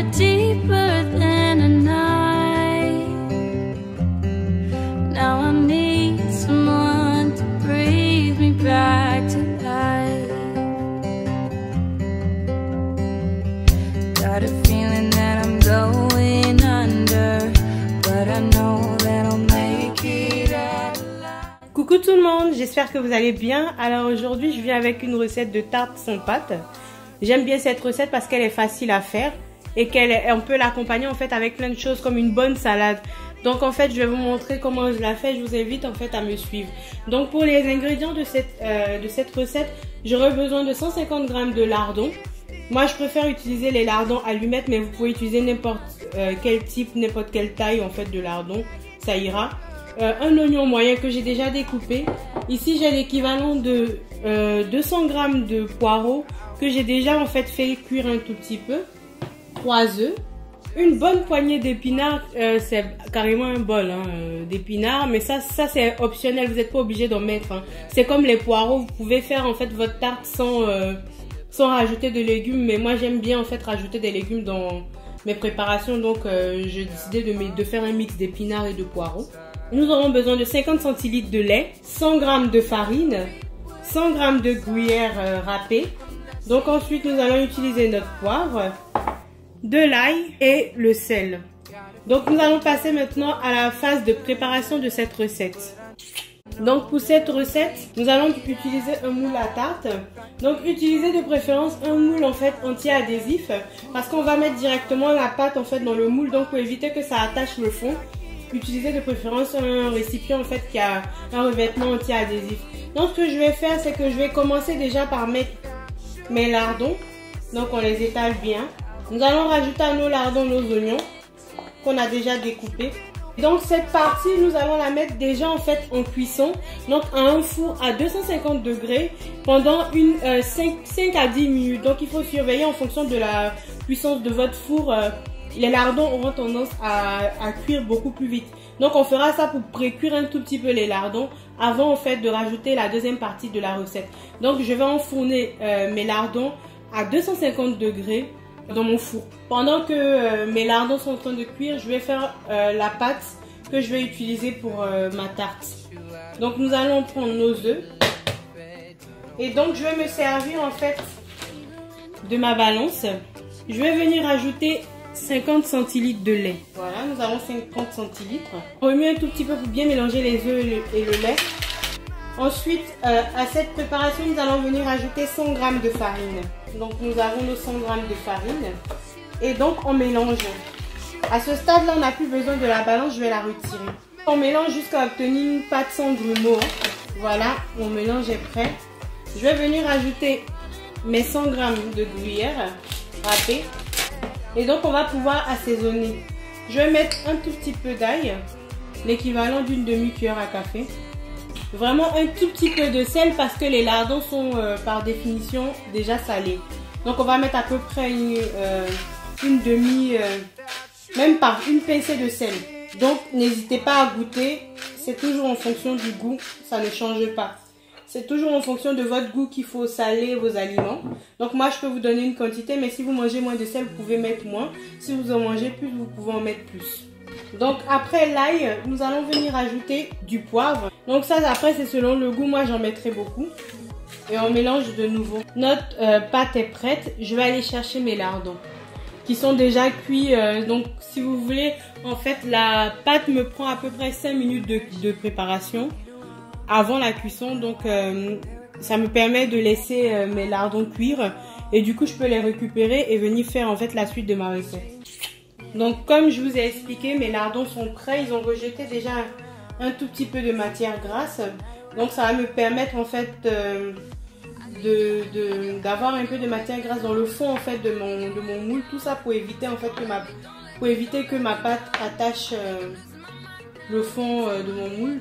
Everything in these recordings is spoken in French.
water deeper than a night. Now I need someone to breathe me back to life. Got a feeling that I'm going under, but I know that I'll make it out alive. Coucou tout le monde, j'espère que vous allez bien. Alors aujourd'hui je viens avec une recette de tarte sans pâte. J'aime bien cette recette parce qu'elle est facile à faire et on peut l'accompagner en fait avec plein de choses comme une bonne salade. Donc en fait je vais vous montrer comment je la fais, je vous invite en fait à me suivre. Donc pour les ingrédients de cette recette, j'aurai besoin de 150 g de lardons. Moi je préfère utiliser les lardons allumettes, mais vous pouvez utiliser n'importe quel type, n'importe quelle taille en fait de lardons, ça ira. Un oignon moyen que j'ai déjà découpé. Ici j'ai l'équivalent de 200 g de poireaux que j'ai déjà en fait cuire un tout petit peu. 3 œufs. Une bonne poignée d'épinards, c'est carrément un bol d'épinards, mais ça c'est optionnel, vous n'êtes pas obligé d'en mettre. Hein. C'est comme les poireaux, vous pouvez faire en fait votre tarte sans rajouter de légumes, mais moi j'aime bien en fait rajouter des légumes dans mes préparations, donc j'ai décidé de faire un mix d'épinards et de poireaux. Nous aurons besoin de 50 centilitres de lait, 100 g de farine, 100 g de gruyère râpée. Donc ensuite nous allons utiliser notre poivre, de l'ail et le sel. Donc nous allons passer maintenant à la phase de préparation de cette recette. Donc pour cette recette, nous allons utiliser un moule à tarte. Donc utilisez de préférence un moule en fait anti-adhésif parce qu'on va mettre directement la pâte en fait dans le moule. Donc pour éviter que ça attache le fond, utilisez de préférence un récipient en fait qui a un revêtement anti-adhésif. Donc ce que je vais faire, c'est que je vais commencer déjà par mettre mes lardons. Donc on les étale bien. Nous allons rajouter à nos lardons nos oignons qu'on a déjà découpés. Donc cette partie, nous allons la mettre déjà en fait en cuisson. Donc à un four à 250 degrés pendant 5 à 10 minutes. Donc il faut surveiller en fonction de la puissance de votre four. Les lardons auront tendance à cuire beaucoup plus vite. Donc on fera ça pour pré-cuire un tout petit peu les lardons avant en fait de rajouter la deuxième partie de la recette. Donc je vais enfourner mes lardons à 250 degrés dans mon four. Pendant que mes lardons sont en train de cuire, je vais faire la pâte que je vais utiliser pour ma tarte. Donc nous allons prendre nos œufs et donc je vais me servir en fait de ma balance. Je vais venir ajouter 50 centilitres de lait. Voilà, nous avons 50 centilitres. Remue un tout petit peu pour bien mélanger les œufs et le lait. Ensuite, à cette préparation, nous allons venir ajouter 100 g de farine. Donc nous avons nos 100 g de farine. Et donc on mélange. À ce stade-là, on n'a plus besoin de la balance, je vais la retirer. On mélange jusqu'à obtenir une pâte sans grumeaux. Voilà, mon mélange est prêt. Je vais venir ajouter mes 100 g de gruyère râpée. Et donc on va pouvoir assaisonner. Je vais mettre un tout petit peu d'ail, l'équivalent d'une demi-cuillère à café. Vraiment un tout petit peu de sel parce que les lardons sont par définition déjà salés. Donc on va mettre à peu près même pas une pincée de sel. Donc n'hésitez pas à goûter, c'est toujours en fonction du goût, ça ne change pas. C'est toujours en fonction de votre goût qu'il faut saler vos aliments. Donc moi je peux vous donner une quantité, mais si vous mangez moins de sel, vous pouvez mettre moins. Si vous en mangez plus, vous pouvez en mettre plus. Donc après l'ail, nous allons venir ajouter du poivre. Donc ça après c'est selon le goût, moi j'en mettrai beaucoup. Et on mélange de nouveau. Notre pâte est prête, je vais aller chercher mes lardons qui sont déjà cuits. Donc si vous voulez, en fait la pâte me prend à peu près 5 minutes de préparation avant la cuisson. Donc ça me permet de laisser mes lardons cuire. Et du coup je peux les récupérer et venir faire en fait la suite de ma recette. Donc comme je vous ai expliqué, mes lardons sont prêts, ils ont rejeté déjà un tout petit peu de matière grasse. Donc ça va me permettre en fait d'avoir un peu de matière grasse dans le fond en fait de mon moule. Tout ça pour éviter en fait que ma pâte attache le fond de mon moule.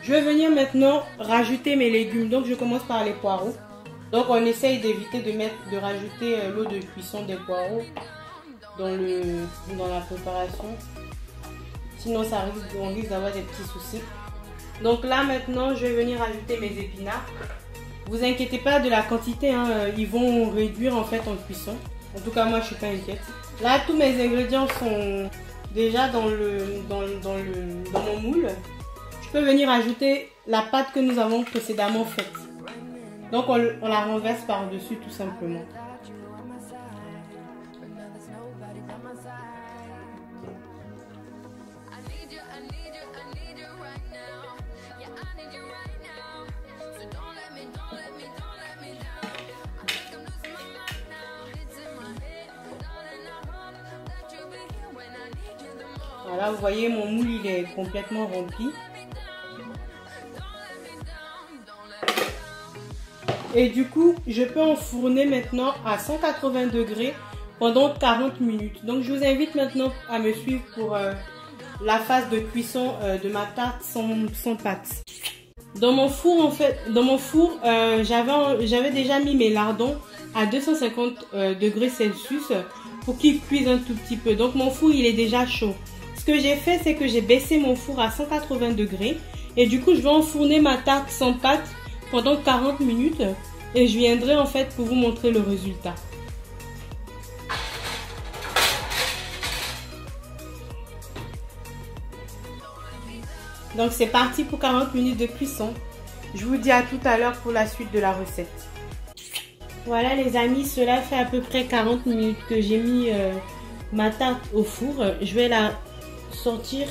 Je vais venir maintenant rajouter mes légumes. Donc je commence par les poireaux. Donc on essaye d'éviter de rajouter l'eau de cuisson des poireaux dans la préparation, sinon on risque d'avoir des petits soucis. Donc là maintenant je vais venir ajouter mes épinards. Vous inquiétez pas de la quantité, hein, ils vont réduire en fait en cuisson. En tout cas, moi, je suis pas inquiète. Là, tous mes ingrédients sont déjà dans mon moule. Je peux venir ajouter la pâte que nous avons précédemment faite. Donc, on la renverse par-dessus tout simplement. Voilà, vous voyez, mon moule, il est complètement rempli. Et du coup, je peux enfourner maintenant à 180 degrés pendant 40 minutes. Donc, je vous invite maintenant à me suivre pour la phase de cuisson de ma tarte sans pâte. Dans mon four, en fait, j'avais déjà mis mes lardons à 250 degrés Celsius pour qu'ils cuisent un tout petit peu. Donc, mon four, il est déjà chaud. Ce que j'ai fait, c'est que j'ai baissé mon four à 180 degrés. Et du coup, je vais enfourner ma tarte sans pâte pendant 40 minutes. Et je viendrai en fait pour vous montrer le résultat. Donc, c'est parti pour 40 minutes de cuisson. Je vous dis à tout à l'heure pour la suite de la recette. Voilà les amis, cela fait à peu près 40 minutes que j'ai mis ma tarte au four. Je vais la sortir.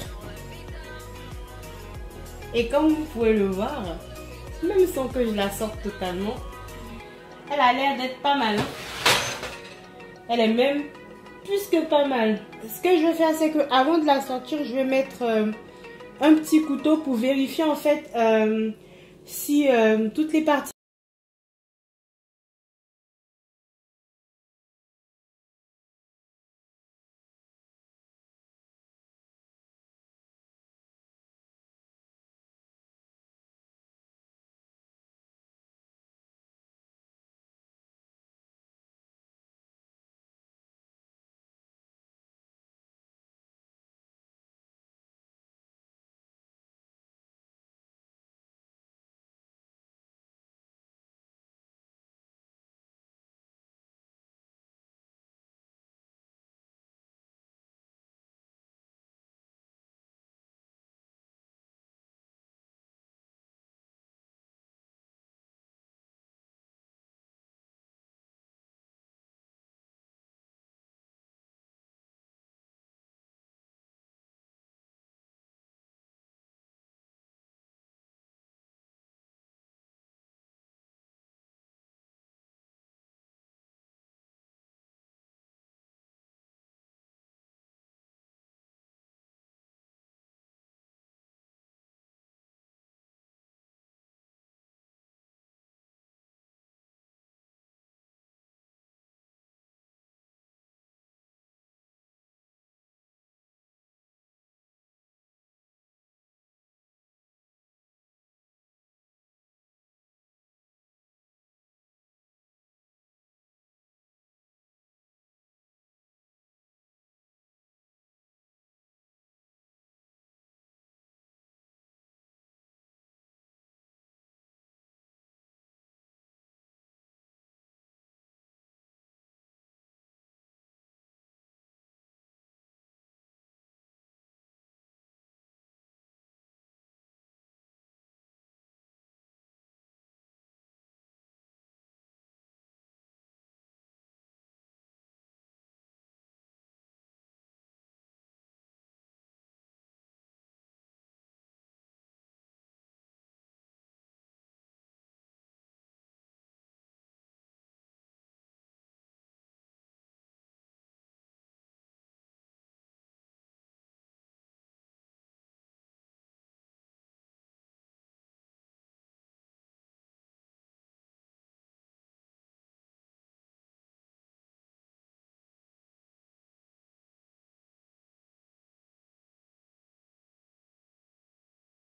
Et comme vous pouvez le voir, même sans que je la sorte totalement, elle a l'air d'être pas mal. Elle est même plus que pas mal. Ce que je vais faire, c'est que avant de la sortir, je vais mettre un petit couteau pour vérifier en fait si toutes les parties